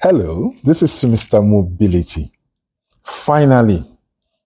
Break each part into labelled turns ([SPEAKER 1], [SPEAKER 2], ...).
[SPEAKER 1] Hello, this is Mr. Mobility. Finally,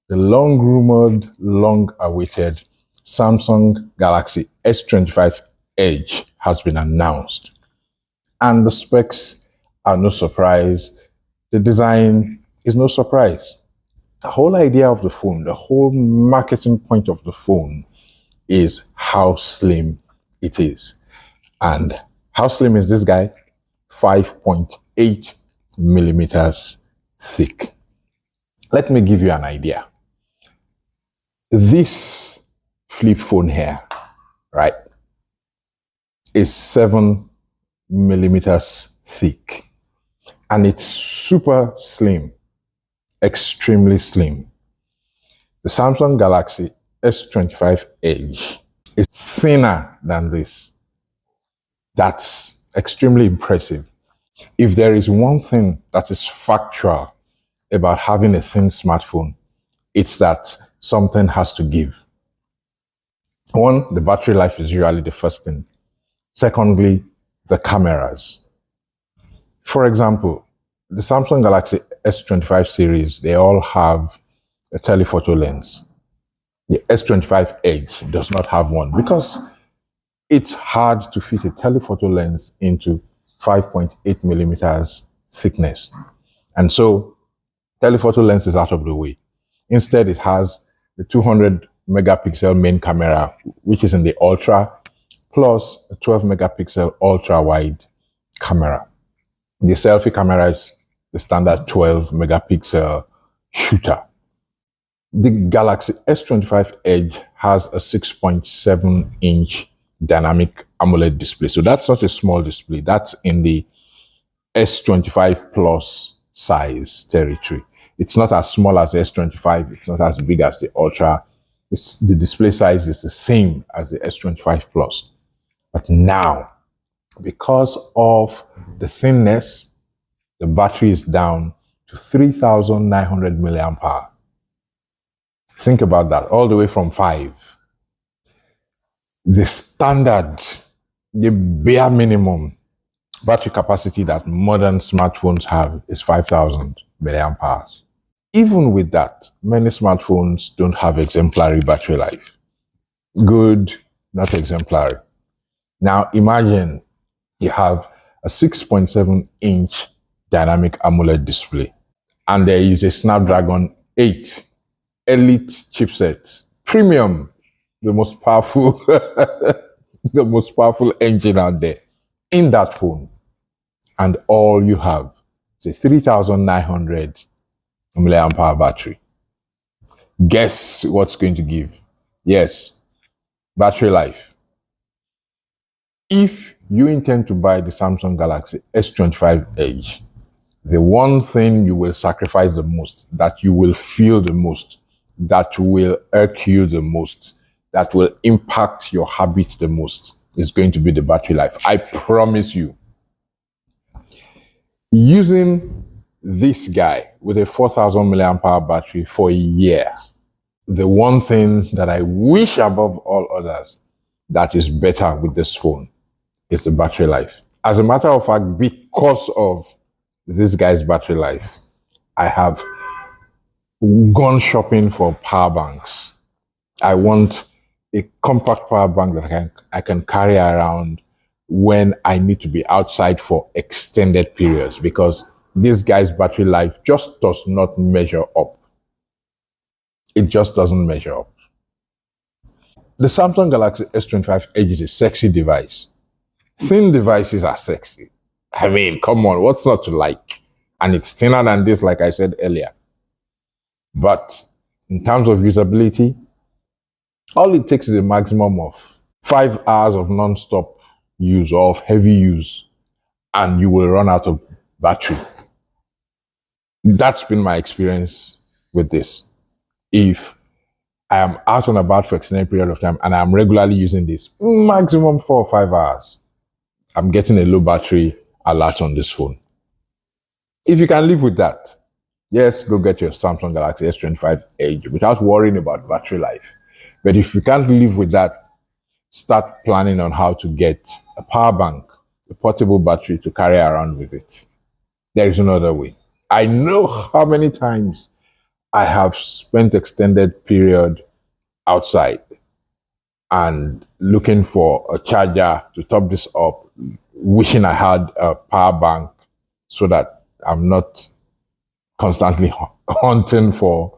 [SPEAKER 1] the long-rumored, long-awaited Samsung Galaxy S25 Edge has been announced. And the specs are no surprise. The design is no surprise. The whole idea of the phone, the whole marketing point of the phone is how slim it is. And how slim is this guy? 5.8 millimeters thick. Let me give you an idea. This flip phone here, right, is 7 millimeters thick. And it's super slim, extremely slim. The Samsung Galaxy S25 Edge is thinner than this. That's extremely impressive. If there is one thing that is factual about having a thin smartphone, it's that something has to give. One, the battery life is usually the first thing. Secondly, the cameras. For example, the Samsung Galaxy S25 series, they all have a telephoto lens. The S25 Edge does not have one because it's hard to fit a telephoto lens into 5.8 millimeters thickness. And so telephoto lens is out of the way. Instead, it has the 200 megapixel main camera, which is in the ultra, plus a 12 megapixel ultra wide camera. The selfie camera is the standard 12 megapixel shooter. The Galaxy S25 Edge has a 6.7 inch dynamic AMOLED display. So that's not a small display. That's in the S25 Plus size territory. It's not as small as the S25. It's not as big as the Ultra. The display size is the same as the S25 Plus. But now, because of the thinness, the battery is down to 3,900 milliamp hour. Think about that, all the way from 5. The standard, the bare minimum battery capacity that modern smartphones have is 5,000 milliamp hours. Even with that, many smartphones don't have exemplary battery life. Good, not exemplary. Now imagine you have a 6.7 inch dynamic AMOLED display and there is a Snapdragon 8 Elite chipset, premium, the most powerful, the most powerful engine out there in that phone. And all you have is a 3,900 milliamp hour battery. Guess what's going to give? Yes, battery life. If you intend to buy the Samsung Galaxy S25 Edge, the one thing you will sacrifice the most, that you will feel the most, that will irk you the most, that will impact your habits the most, is going to be the battery life. I promise you. Using this guy with a 4,000 milliamp hour battery for a year, the one thing that I wish above all others that is better with this phone is the battery life. As a matter of fact, because of this guy's battery life, I have gone shopping for power banks. I want a compact power bank that I can carry around when I need to be outside for extended periods, because this guy's battery life just does not measure up. It just doesn't measure up. The Samsung Galaxy S25 Edge is a sexy device. Thin devices are sexy. I mean, come on, what's not to like? And it's thinner than this, like I said earlier. But in terms of usability, all it takes is a maximum of 5 hours of non-stop use or of heavy use, and you will run out of battery. That's been my experience with this. If I am out and about for extended period of time and I'm regularly using this, maximum 4 or 5 hours, I'm getting a low battery alert on this phone. If you can live with that, yes, go get your Samsung Galaxy S25 Edge without worrying about battery life. But if you can't live with that, start planning on how to get a power bank, a portable battery to carry around with it. There is no other way. I know how many times I have spent extended period outside and looking for a charger to top this up, wishing I had a power bank so that I'm not constantly hunting for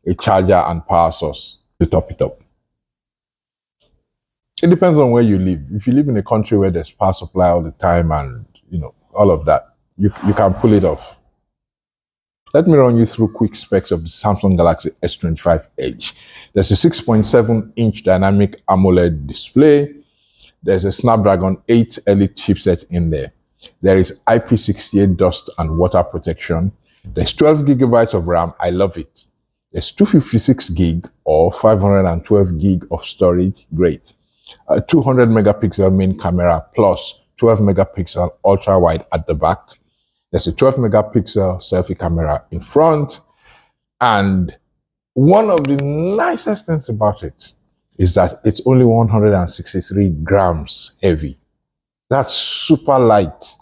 [SPEAKER 1] a charger and power source to top it up. It depends on where you live. If you live in a country where there's power supply all the time and, all of that, you can pull it off. Let me run you through quick specs of the Samsung Galaxy S25 Edge. There's a 6.7-inch dynamic AMOLED display. There's a Snapdragon 8 Elite chipset in there. There is IP68 dust and water protection. There's 12 gigabytes of RAM. I love it. There's 256 gig or 512 gig of storage. Great. A 200 megapixel main camera plus 12 megapixel ultra wide at the back. There's a 12 megapixel selfie camera in front. And one of the nicest things about it is that it's only 163 grams heavy. That's super light.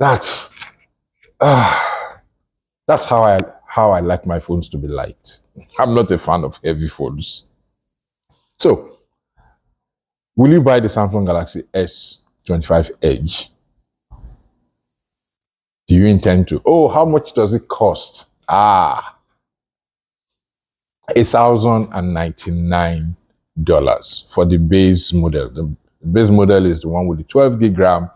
[SPEAKER 1] That's how I like my phones to be light. I'm not a fan of heavy phones. So, will you buy the Samsung Galaxy S25 Edge? Do you intend to? Oh, how much does it cost? $1,099 for the base model. The base model is the one with the 12 gig RAM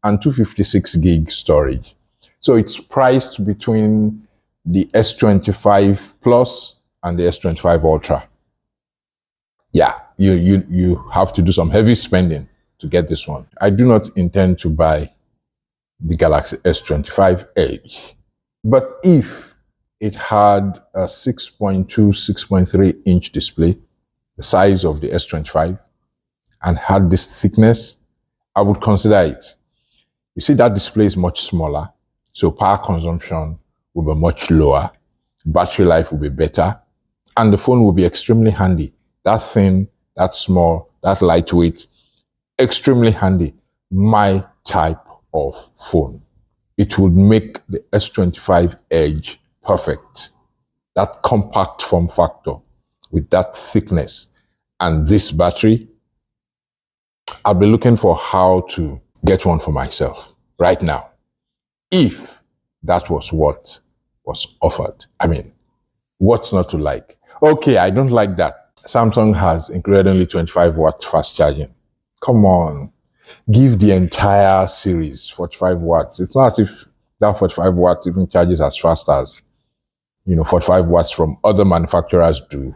[SPEAKER 1] and 256 gig storage. So it's priced between the S25 Plus and the S25 Ultra. Yeah, you have to do some heavy spending to get this one. I do not intend to buy the Galaxy S25 Edge. But if it had a 6.2, 6.3 inch display, the size of the S25, and had this thickness, I would consider it. You see, that display is much smaller, so power consumption will be much lower, battery life will be better, and the phone will be extremely handy. That thin, that small, that lightweight, extremely handy. My type of phone. It would make the S25 Edge perfect. That compact form factor with that thickness and this battery, I'll be looking for how to get one for myself right now. If that was what was offered. I mean, what's not to like? Okay, I don't like that Samsung has included only 25-watt fast charging. Come on. Give the entire series 45 watts. It's not as if that 45 watts even charges as fast as, 45 watts from other manufacturers do.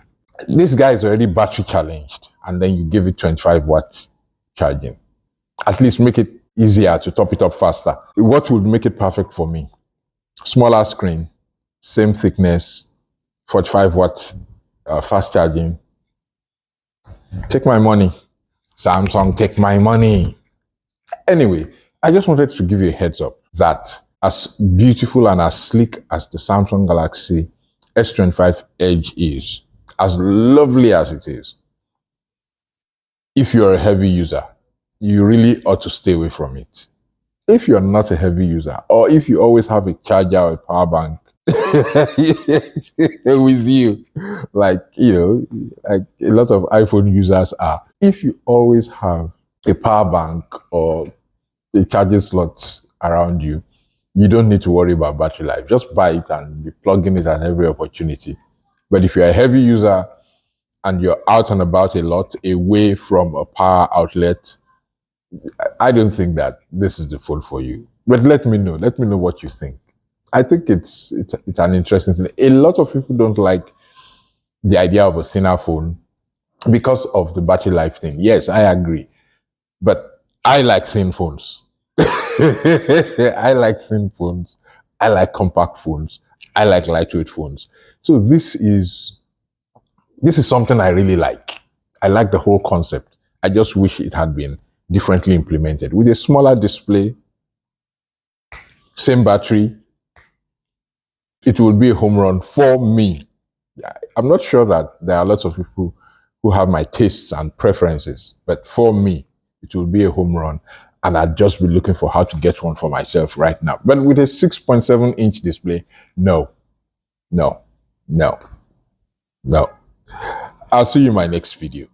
[SPEAKER 1] This guy is already battery challenged, and then you give it 25 watt charging. At least make it easier to top it up faster. What would make it perfect for me? Smaller screen, same thickness, 45 watt fast charging. Take my money. Samsung, take my money. Anyway, I just wanted to give you a heads up that as beautiful and as sleek as the Samsung Galaxy S25 Edge is, as lovely as it is, if you're a heavy user, you really ought to stay away from it. If you're not a heavy user, or if you always have a charger or a power bank with you, like a lot of iPhone users are, if you always have a power bank or a charging slot around you, you don't need to worry about battery life. Just buy it and be plugging it at every opportunity. But if you're a heavy user and you're out and about a lot, away from a power outlet, I don't think that this is the phone for you. But let me know. Let me know what you think. I think it's an interesting thing. A lot of people don't like the idea of a thinner phone because of the battery life thing. Yes, I agree. But I like thin phones. I like thin phones. I like compact phones. I like lightweight phones. So this is something I really like. I like the whole concept. I just wish it had been differently implemented with a smaller display, same battery. It would be a home run for me. I'm not sure that there are lots of people who have my tastes and preferences, but for me, it will be a home run. and I'd just be looking for how to get one for myself right now. But with a 6.7-inch display, no, no, no, no. I'll see you in my next video.